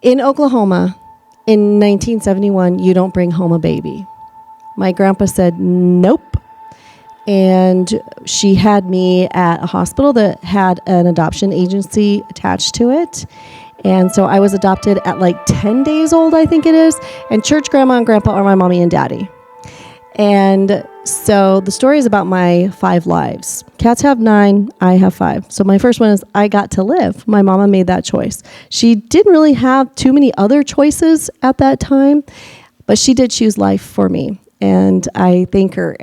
In Oklahoma, in 1971, you don't bring home a baby. My grandpa said, nope. And she had me at a hospital that had an adoption agency attached to it. And so I was adopted at like 10 days old, I think it is. And church grandma and grandpa are my mommy and daddy. And so the story is about my 5 lives. Cats have 9, I have 5. So my first one is I got to live. My mama made that choice. She didn't really have too many other choices at that time, but she did choose life for me. And I thank her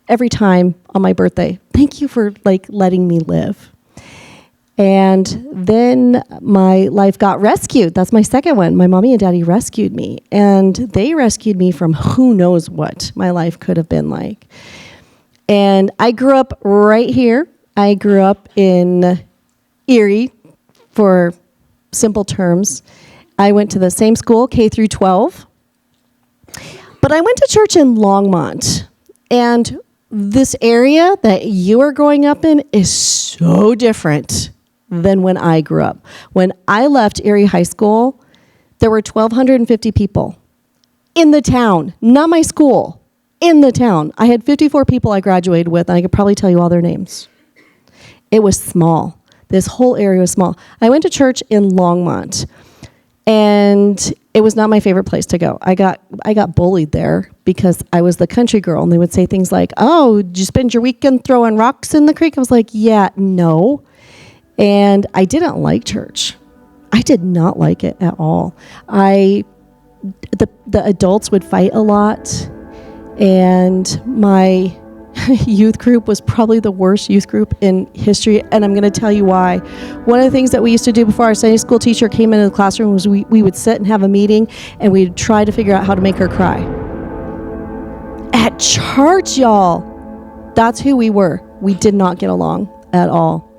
every time on my birthday. Thank you for letting me live. And then my life got rescued. That's my second one. My mommy and daddy rescued me. And they rescued me from who knows what my life could have been like. And I grew up right here. I grew up in Erie, for simple terms. I went to the same school, K through 12. But I went to church in Longmont. And this area that you are growing up in is so different than when I grew up. When I left Erie High School, there were 1,250 people in the town, not my school, in the town. I had 54 people I graduated with, and I could probably tell you all their names. It was small. This whole area was small. I went to church in Longmont, and it was not my favorite place to go. I got bullied there because I was the country girl, and they would say things like, oh, did you spend your weekend throwing rocks in the creek? I was like, yeah, no. And I didn't like church. I did not like it at all. The adults would fight a lot, and my youth group was probably the worst youth group in history, and I'm going to tell you why. One of the things that we used to do before our Sunday school teacher came into the classroom was we would sit and have a meeting, and we'd try to figure out how to make her cry. At church, y'all. That's who we were. We did not get along at all.